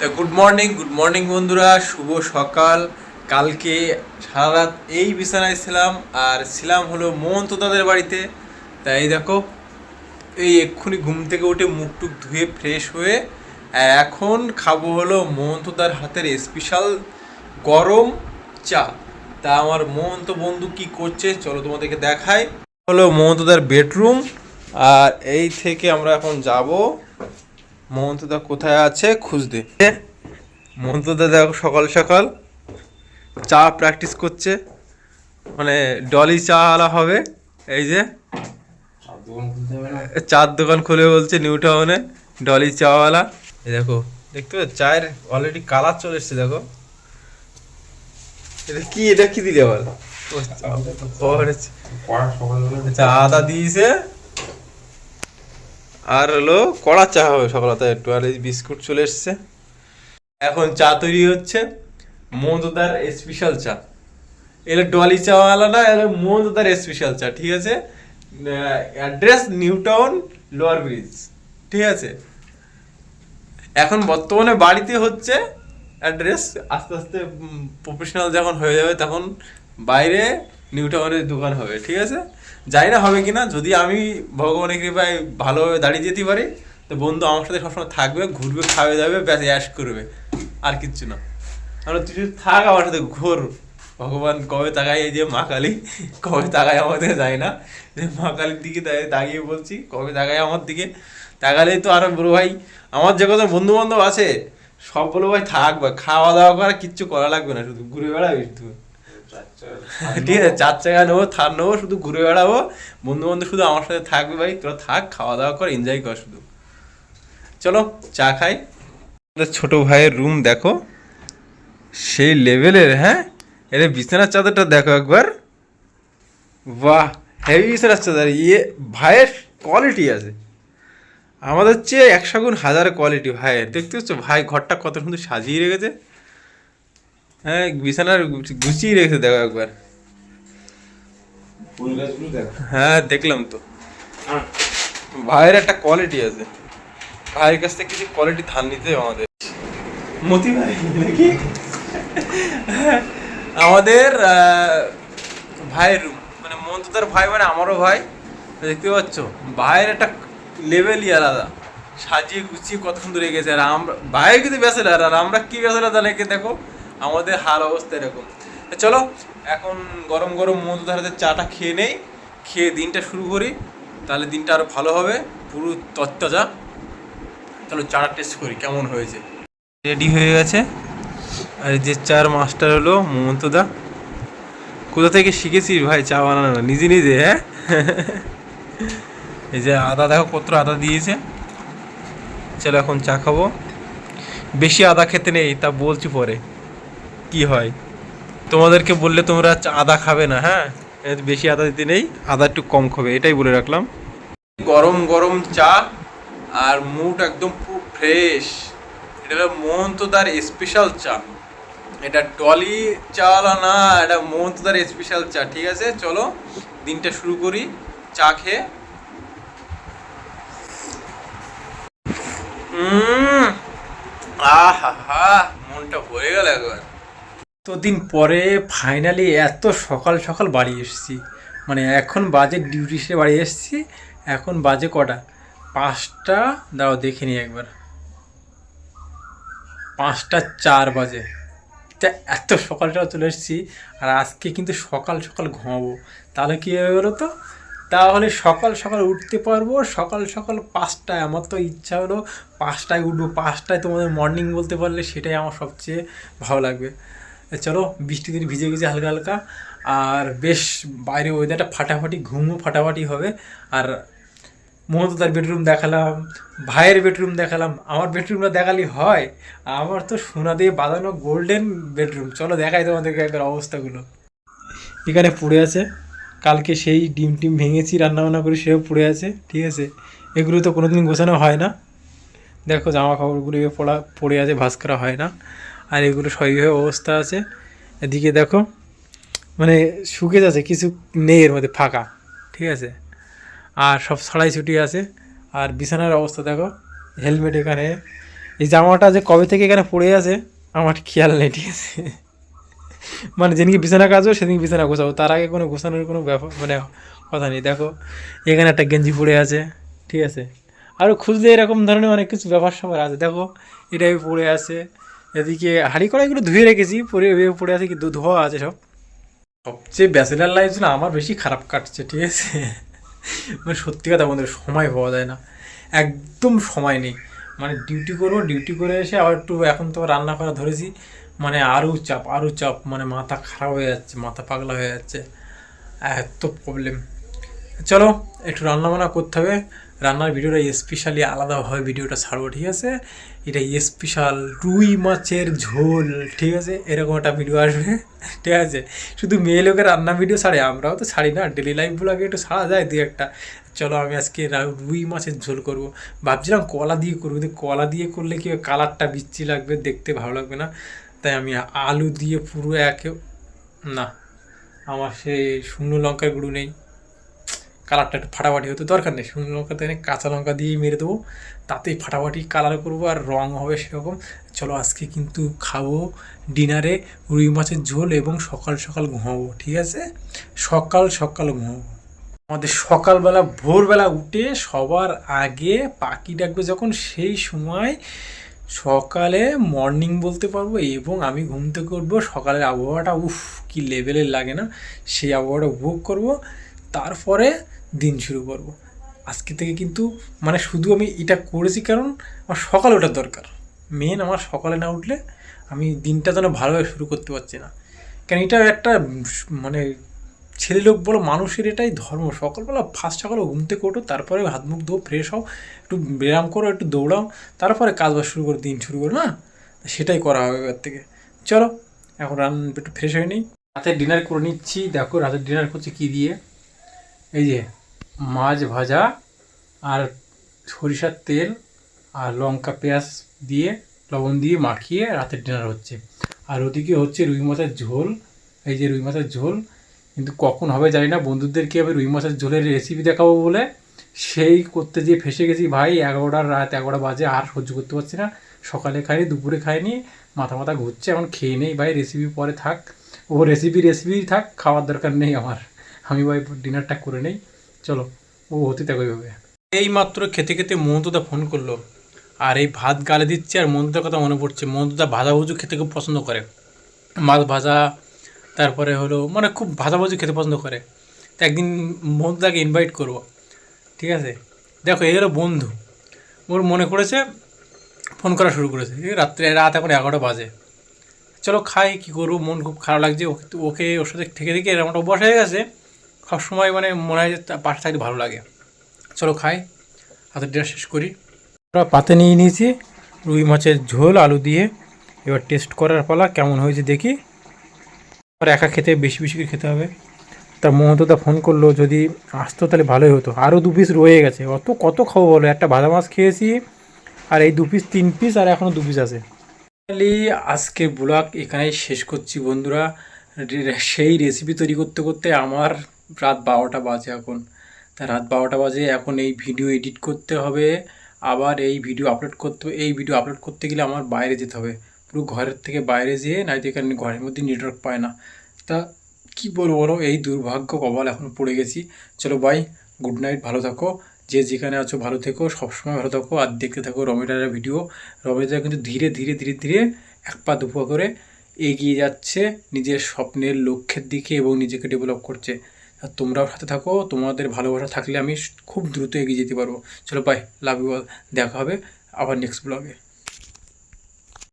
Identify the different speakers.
Speaker 1: তো good morning বন্ধুরা, শুভ সকাল। কালকে সারা রাত এই বিছানায় ছিলাম, আর ছিলাম হলো মহন্ত দাদের বাড়িতে। তাই দেখো, এই এক্ষুনি ঘুম থেকে উঠে মুখ টুক ধুয়ে ফ্রেশ হয়ে আর এখন খাবো হলো মহন্তদার হাতের স্পেশাল গরম চা। তা আমার মহন্ত বন্ধু কি করছে চলো তোমাদেরকে দেখাই। হলো মহন্তদার বেডরুম, আর এই থেকে আমরা এখন যাব মহন্তদা কোথায় আছে খুঁজতে। মহন্তদা দেখো সকাল সকাল চা প্র্যাকটিস করছে, মানে ডলি চা আলা হবে। এই যে চার দোকান খুলে বলছে নিউ টাউনে ডলি চাওয়ালা। এই দেখো, দেখতে পাচ্ছ চায়ের অলরেডি কালার চলে এসছে। দেখো এটা কি দিলে বল। আচ্ছা, আদা দিয়েছে আর হলো কড়া চা হবে সকালতে একটু, আর এই বিস্কুট চলে এসছে। এখন চা তৈরি হচ্ছে, মধুদার স্পেশাল চা। এটা ডলি চাওয়ালা না, এটা মধুদার স্পেশাল চা, ঠিক আছে। Address new town, lower bridge, ঠিক আছে। এখন বর্তমানে বাড়িতে হচ্ছে অ্যাড্রেস, আস্তে আস্তে প্রফেশনাল যখন হয়ে যাবে তখন বাইরে নিউ টাউনের দোকান হবে, ঠিক আছে। জানি না হবে কিনা, যদি আমি ভগবানের কৃপায় ভালোভাবে দাঁড়িয়ে যেতে পারি তো বন্ধু আমার সাথে সবসময় থাকবে, ঘুরবে, খাওয়া যাবে, ব্যাস অ্যাশ করবে, আর কিচ্ছু না। আমরা তুই শুধু থাক আমার সাথে, ঘোর। ভগবান কবে তাকায়, এই যে মা কালী কবে তাকায় আমাদের যায় না, যে মা কালীর দিকে তাকিয়ে বলছি কবে তাকায় আমার দিকে। তাকালেই তো আরো বড় ভাই, আমার যে কত বন্ধু বান্ধব আছে সব বলো ভাই থাকবে, খাওয়া দাওয়া করা কিচ্ছু করা লাগবে না, শুধু ঘুরে বেড়াবি তুই। ঠিক আছে, চার চাকা নেবো, থার নেবো, শুধু ঘুরে বেড়াবো, বন্ধু বান্ধব শুধু আমার সাথে থাকবে ভাই, তোরা থাক, খাওয়া দাওয়া কর, এনজয় কর শুধু। চলো চা খাই। ছোট ভাইয়ের রুম দেখো, সেই লেভেলের। হ্যাঁ, এর বিছানার চাদরটা দেখো একবার, বাহ, হেভি বিছানার চাদর। ইয়ে ভাইয়ের কোয়ালিটি আছে, আমাদের চেয়ে 100 গুণ হাজার কোয়ালিটি ভাইয়ের। দেখতে পাচ্ছ ভাই ঘরটা কত সুন্দর সাজিয়ে রেখেছে। হ্যাঁ, বিছানার গুছিয়ে রেখেছে দেখো একবার। হ্যাঁ দেখলাম তো, ভাইয়ের একটা কোয়ালিটি আছে, ভাইয়ের কাছ থেকে কিছু কোয়ালিটি ধার নিতে হবে আমাদের। মতি ভাই নাকি আমাদের ভাইয়ের, মানে মন্তদার ভাই, মানে আমারও ভাই। দেখতে পাচ্ছ ভাইয়ের একটা লেভেলই আলাদা, সাজিয়ে গুছিয়ে কত সুন্দর রেখেছে। আর আমরা ভাই কিন্তু ব্যাচেলার, আর আমরা কি ব্যাচেলার জানাকে দেখো, আমাদের হাল অবস্থা এরকম। চলো এখন গরম গরম মন্তদার হাতে চাটা খেয়ে নেই, খেয়ে দিনটা শুরু করি, তাহলে দিনটা আরও ভালো হবে, পুরো তরতাজা। চলো চাটা টেস্ট করি কেমন হয়েছে। রেডি হয়ে গেছে, আর যে চার মাস্টার হলো মমন্তদা। কোথা থেকে শিখেছিস ভাই চা বানানো নিজে নিজে? হ্যাঁ, এই যে আদা দেখো কত আদা দিয়েছে। চলো এখন চা খাবো। বেশি আদা খেতে নেই, তা বলছি পরে কি হয়। তোমাদেরকে বললে তোমরা আদা খাবে না, হ্যাঁ, বেশি আদা দিতে নেই, আদা একটু কম খাবে, এটাই বলে রাখলাম। গরম গরম চা, আর মুড একদম পুরো ফ্রেশ। এটা হলো মহন্তদার স্পেশাল চা, এটা ডলি চাওয়ালা না, এটা মহন্তদার স্পেশাল চা, ঠিক আছে। চলো দিনটা শুরু করি চা খেয়ে। আহা হা, মনটা ভরে গেল একবার। তো দিন পরে ফাইনালি এত সকাল সকাল বাড়ি এসেছি, মানে এখন বাজে ডিউটি সে বাড়ি এসেছি। এখন বাজে কটা, 5টা, দাঁড়াও দেখে নিই একবার, 5টা 4 বাজে। তা এত সকাল সকাল চলে এসেছি, আর আজকে কিন্তু সকাল সকাল ঘুমাবো। তাহলে কী হবে বলো তো, তাহলে সকাল সকাল উঠতে পারবো। সকাল সকাল 5টায়, আমার তো ইচ্ছা হলো 5টায় উঠবো। 5টায় তোমাদের মর্নিং বলতে পারলে সেটাই আমার সবচেয়ে ভালো লাগবে। চলো, বৃষ্টিতে ভিজে গেছে হালকা হালকা, আর বেশ বাইরে ওয়েদারটা ফাটাফাটি, ঘুমও ফাটাফাটি হবে। আর মহন্তদার বেডরুম দেখালাম, ভাইয়ের বেডরুম দেখালাম, আমার বেডরুমটা দেখালি হয়? আমার তো সোনা দিয়ে বাঁধানো গোল্ডেন বেডরুম। চলো দেখাই তোমাদেরকে একবার অবস্থাগুলো। এখানে পড়ে আছে, কালকে সেই ডিম টিম ভেঙেছি রান্নাবান্না করে, সেও পড়ে আছে, ঠিক আছে। এগুলো তো কোনো দিন গোছানো হয় না। দেখো জামা কাপড়গুলো পড়ে আছে, ভাঁজ করা হয় না। আর এগুলো সবইভাবে অবস্থা আছে। এদিকে দেখো, মানে শুকে যাচ্ছে, কিছু নেই এর মধ্যে, ফাঁকা, ঠিক আছে। আর সব ছড়াই ছুটি আছে। আর বিছানার অবস্থা দেখো, হেলমেট এখানে,
Speaker 2: এই জামাটা যে কবে থেকে এখানে পড়ে আছে আমার খেয়াল নেই, ঠিক আছে? মানে যেদিনকে বিছানা কাজও সেদিনকে বিছানা গোছাবো, তার আগে কোনো গোছানোর কোনো ব্যাপার মানে কথা নেই। দেখো এখানে একটা গেঞ্জি পড়ে আছে, ঠিক আছে? আরও খুঁজলে এরকম ধরনের অনেক কিছু ব্যাপার স্যাপার আছে। দেখো এটাই পড়ে আছে, এদিকে হাঁড়ি কড়াইগুলো ধুয়ে রেখেছি, পড়ে আছে, কিন্তু ধোয়া আছে সব। সবচেয়ে ব্যাচেলার লাইফ না আমার বেশি খারাপ কাটছে, ঠিক আছে? মানে সত্যি কথা বন্ধু, সময় পাওয়া যায় না, একদম সময় নেই। মানে ডিউটি করবো, ডিউটি করে এসে আবার একটু এখন তো রান্না করা ধরেছি, মানে আরও চাপ, মানে মাথা খারাপ হয়ে যাচ্ছে, মাথা পাগলা হয়ে যাচ্ছে, এত প্রবলেম। চলো একটু রান্না বান্না করতে হবে। রান্নার ভিডিওটা স্পেশালি আলাদাভাবে ভিডিওটা ছাড়বো, ঠিক আছে? এটা স্পেশাল রুই মাছের ঝোল, ঠিক আছে? এরকম একটা ভিডিও আসবে, ঠিক আছে? শুধু মেয়ে লোকের রান্না ভিডিও ছাড়ে, আমরাও তো ছাড়ি না, ডেলি লাইফগুলোকে একটু ছাড়া যায় দু একটা। চলো আমি আজকে রুই মাছের ঝোল করব। ভাবছিলাম কলা দিয়ে করবো, কিন্তু কলা দিয়ে করলে কি কালারটা বিচ্ছি লাগবে, দেখতে ভালো লাগবে না, তাই আমি আলু দিয়ে পুরো না, আমার সেই শুকনো লঙ্কার গুঁড়ো নেই, কালারটা একটু ফাটাফাটি হতে দরকার নেই, শুকনো লঙ্কা তো কাঁচা লঙ্কা দিয়েই মেরে দেবো, তাতেই ফাটাফাটি কালার করবো আর রঙ হবে সেরকম। চলো আজকে কিন্তু খাবো ডিনারে রুই মাছের ঝোল এবং সকাল সকাল ঘুমাবো, ঠিক আছে? সকাল সকাল ঘুমাবো। আমাদের সকালবেলা ভোরবেলা উঠে সবার আগে পাখি ডাকবে যখন, সেই সময় সকালে মর্নিং বলতে পারবো, এবং আমি ঘুম থেকে উঠবো, সকালের আবহাওয়াটা উফ কি লেভেলের লাগে না, সেই আবহাওয়াটা উপভোগ করবো, তারপরে দিন শুরু করব। আজকে থেকে কিন্তু মানে শুধু আমি এটা করেছি কারণ আমার সকালে ওঠার দরকার, মেন আমার সকালে না উঠলে আমি দিনটা যেন ভালোভাবে শুরু করতে পারছি না। কারণ এটা একটা মানে ছেলে লোক বলো মানুষের এটাই ধর্ম, সকালবেলা ফার্স্ট সকালে ঘুম থেকে ওঠো, তারপরে হাত মুখ ধো, ফ্রেশ হও, একটু ব্যায়াম করো, একটু দৌড়াও, তারপরে কাজ বাজ শুরু করো, দিন শুরু করো না, সেটাই করা হবে এবার থেকে। চলো এখন একটু ফ্রেশ হয়ে নিই, রাতের ডিনার করে নিচ্ছি। দেখো রাতের ডিনার করছি কী দিয়ে, এই যে মাছ ভাজা আর সরিষার তেল আর লঙ্কা পেঁয়াজ দিয়ে লবণ দিয়ে মাখিয়ে রাতের ডিনার হচ্ছে। আর ওদিকে হচ্ছে রুই মাছের ঝোল, এই যে রুই মাছের ঝোল, কিন্তু কখন হবে জানি না। বন্ধুদেরকে আমি রুই মাছের ঝোলের রেসিপি দেখাবো বলে সেই করতে যেয়ে ফেসে গেছি ভাই, রাত 11টা বাজে, আর সহ্য করতে পারছি না। সকালে খাইনি, দুপুরে খাইনি, মাথা ঘুরছে, এখন খেয়ে নেই ভাই, রেসিপি পরে থাক, ও রেসিপি থাক, খাওয়ার দরকার নেই আমার, আমি ভাই ডিনারটা করে নেই। চলো ও হতে থাকো এইভাবে। এই মাত্র খেতে খেতে মন্তদা ফোন করলো, আর এই ভাত গালে দিচ্ছে, আর মন্তদার কথা মনে পড়ছে। মন্তদা ভাজাভুজি খেতে খুব পছন্দ করে, মাছ ভাজা, তারপরে হলো মানে খুব ভাজাভুজি খেতে পছন্দ করে। তো একদিন মন্তদাকে ইনভাইট করব, ঠিক আছে? দেখো এই হলো বন্ধু, ওর মনে করেছে, ফোন করা শুরু করেছে, রাত এখন 11টা বাজে। চলো খাই, কী করবো, মন খুব খারাপ লাগছে, ওকে ওর সাথে থেকে থেকে এরকম একটা অভ্যাস হয়ে গেছে, সবসময় মানে মনে হয় যে পাশে থাকতে ভালো লাগে। চলো খাই, হাতের ডিনার শেষ করি। আমরা পাতে নিয়ে নিয়েছি রুই মাছের ঝোল আলু দিয়ে, এবার টেস্ট করার পালা, কেমন হয়েছে দেখি। আর একা খেতে বেশি বেশি করে খেতে হবে। তার মমতাদা ফোন করলো, যদি আসতো তাহলে ভালোই হতো, আরও 2 পিস রয়ে গেছে, কত খাবো বলো, একটা ভাজা মাছ খেয়েছি, আর এই 2 পিস 3 পিস, আর এখনও 2 পিস আছে। ফাইনালি আজকে ব্লগ এখানেই শেষ করছি বন্ধুরা। সেই রেসিপি তৈরি করতে করতে আমার রাত 12টা বাজে এখন, তা রাত 12টা বাজে, এখন এই ভিডিও এডিট করতে হবে, আবার এই ভিডিও আপলোড করতে হবে। এই ভিডিও আপলোড করতে গেলে আমার বাইরে যেতে হবে, পুরো ঘরের থেকে বাইরে যেয়ে, নয়তো এখানে ঘরের মধ্যে নেটওয়ার্ক পায় না। তা কী বলবো বলো, এই দুর্ভাগ্য কপাল এখন পড়ে গেছি। চলো বাই, গুড নাইট, ভালো থাকো, যে যেখানে আছো ভালো থেকো, সবসময় ভালো থাকো, আর দেখতে থাকো রমিটারের ভিডিও। রমিটা কিন্তু ধীরে ধীরে ধীরে ধীরে এক পা দুপা করে এগিয়ে যাচ্ছে নিজের স্বপ্নের লক্ষ্যের দিকে, এবং নিজেকে ডেভেলপ করছে। আর তোমরাও সাথে থাকো, তোমাদের ভালোবাসা থাকলে আমি খুব দ্রুত এগিয়ে যেতে পারবো। চলো বাই, লাভ ইউ অল, দেখা হবে আবার নেক্সট ব্লগে।